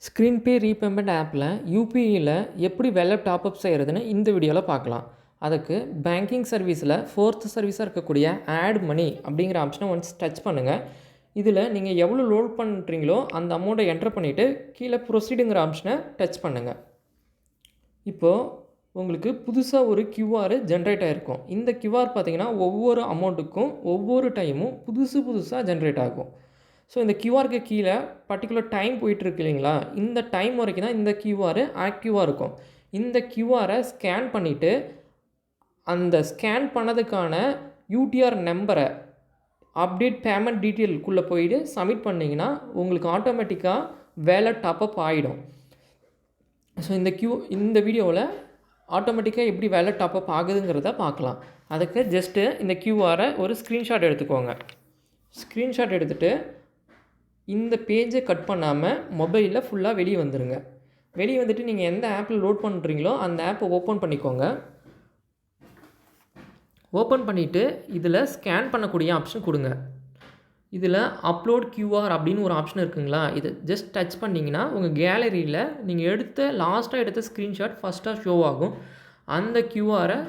Screen பே repayment ஆப்பில் யூபிஐயில் எப்படி wallet top up செய்கிறதுன்னு இந்த வீடியோவில் பார்க்கலாம். அதுக்கு பேங்கிங் சர்வீஸில் ஃபோர்த் சர்வீஸாக இருக்கக்கூடிய ஆட் மணி அப்படிங்கிற ஆப்ஷனை ஒன்ஸ் டச் பண்ணுங்கள். இதில் நீங்கள் எவ்வளோ லோட் பண்ணுறீங்களோ அந்த அமௌண்ட்டை என்டர் பண்ணிவிட்டு கீழே ப்ரொசீடுங்கிற ஆப்ஷனை டச் பண்ணுங்கள். இப்போது உங்களுக்கு புதுசாக ஒரு QR ஜென்ரேட் ஆகிருக்கும். இந்த QR பார்த்திங்கன்னா ஒவ்வொரு அமௌண்ட்டுக்கும் ஒவ்வொரு டைமும் புதுசாக ஜென்ரேட் ஆகும். ஸோ இந்த கியூஆருக்கு கீழே பர்டிகுலர் டைம் போயிட்டுருக்கு இல்லைங்களா, இந்த டைம் வரைக்கும் தான் இந்த கியூஆர் ஆக்டிவாக இருக்கும். இந்த கியூஆரை ஸ்கேன் பண்ணிவிட்டு அந்த ஸ்கேன் பண்ணதுக்கான யூடிஆர் நம்பரை அப்டேட் பேமெண்ட் டீட்டெயிலுக்குள்ளே போயிட்டு சப்மிட் பண்ணிங்கன்னா உங்களுக்கு ஆட்டோமேட்டிக்காக வேலட் டாப்அப் ஆகிடும். ஸோ இந்த வீடியோவில் ஆட்டோமேட்டிக்காக எப்படி வேலட் டாப்அப் ஆகுதுங்கிறத பார்க்கலாம். அதுக்கு ஜஸ்ட்டு இந்த கியூஆரை ஒரு ஸ்க்ரீன்ஷாட் எடுத்துக்கோங்க. ஸ்க்ரீன்ஷாட் எடுத்துகிட்டு இந்த பேஜை கட் பண்ணாமல் மொபைலில் ஃபுல்லாக வெளியே வந்துடுங்க. வெளியே வந்துட்டு நீங்கள் எந்த ஆப்பில் லோட் பண்ணுறீங்களோ அந்த ஆப்பை ஓப்பன் பண்ணிக்கோங்க. ஓப்பன் பண்ணிவிட்டு இதில் ஸ்கேன் பண்ணக்கூடிய ஆப்ஷன் கொடுங்க. இதில் அப்லோட் QR அப்படின்னு ஒரு ஆப்ஷன் இருக்குங்களா, இது ஜஸ்ட் டச் பண்ணிங்கன்னா உங்கள் கேலரியில் நீங்கள் லாஸ்ட்டாக எடுத்த ஸ்க்ரீன்ஷாட் ஃபஸ்ட்டாக ஷோ ஆகும். அந்த QRஐ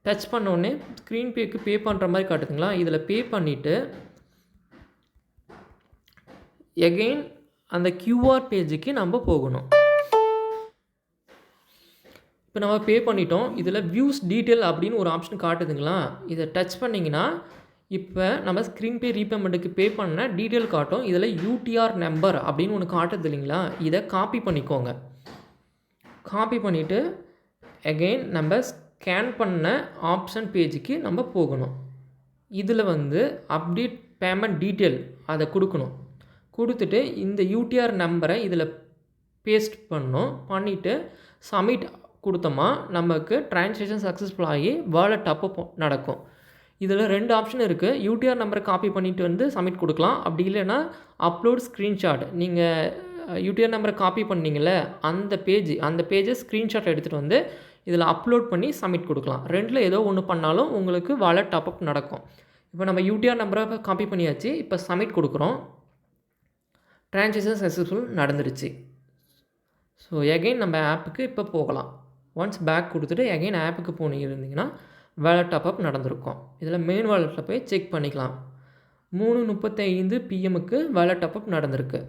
டச் பண்ணோடனே ஸ்க்ரீன் பேக்கு பே பண்ணுற மாதிரி காட்டுதுங்களா, இதில் பே பண்ணிவிட்டு எகெயின் அந்த QR பேஜுக்கு நம்ம போகணும். இப்போ நம்ம பே பண்ணிட்டோம். இதில் வியூஸ் டீட்டெயில் அப்படின்னு ஒரு ஆப்ஷன் காட்டுதுங்களா, இதை டச் பண்ணிங்கன்னா இப்போ நம்ம ஸ்க்ரீன் பே ரீபேமெண்ட்டுக்கு பே பண்ண டீட்டெயில் காட்டும். இதில் UTR நம்பர் அப்படின்னு ஒன்று காட்டுது இல்லைங்களா, இதை காப்பி பண்ணிக்கோங்க. காப்பி பண்ணிவிட்டு எகெயின் நம்ம ஸ்கேன் பண்ண ஆப்ஷன் பேஜுக்கு நம்ம போகணும். இதில் அப்டேட் பேமெண்ட் டீட்டெயில் அதை கொடுத்துட்டு இந்த UTR நம்பரை இதில் பேஸ்ட் பண்ணிவிட்டு சப்மிட் கொடுத்தோமா நமக்கு ட்ரான்சாக்ஷன் சக்ஸஸ்ஃபுல் ஆகி வாலெட் டாப்அப் நடக்கும். இதில் 2 ஆப்ஷன் இருக்குது. UTR நம்பரை காப்பி பண்ணிவிட்டு சப்மிட் கொடுக்கலாம். அப்படி இல்லைன்னா அப்லோட் ஸ்க்ரீன்ஷாட், நீங்கள் UTR நம்பரை காப்பி பண்ணிங்களே அந்த பேஜை ஸ்க்ரீன்ஷாட் எடுத்துகிட்டு இதில் அப்லோட் பண்ணி சப்மிட் கொடுக்கலாம். 2ல் ஏதோ ஒன்று பண்ணாலும் உங்களுக்கு வாலெட் டாப்அப் நடக்கும். இப்போ நம்ம UTR நம்பரை காப்பி பண்ணியாச்சு. இப்போ சப்மிட் கொடுக்குறோம். ட்ரான்சாக்ஷன் சக்ஸஸ்ஃபுல் நடந்துருச்சு. ஸோ எகெயின் நம்ம ஆப்புக்கு இப்போ போகலாம். ஒன்ஸ் பேக் கொடுத்துட்டு எகெயின் ஆப்புக்கு இருந்தீங்கன்னா வேலட் டாப்அப் நடந்திருக்கும். இதில் மெயின் வாலெட்டில் போய் செக் பண்ணிக்கலாம். 3:35 PM வேலட் டாப்அப் நடந்திருக்கு.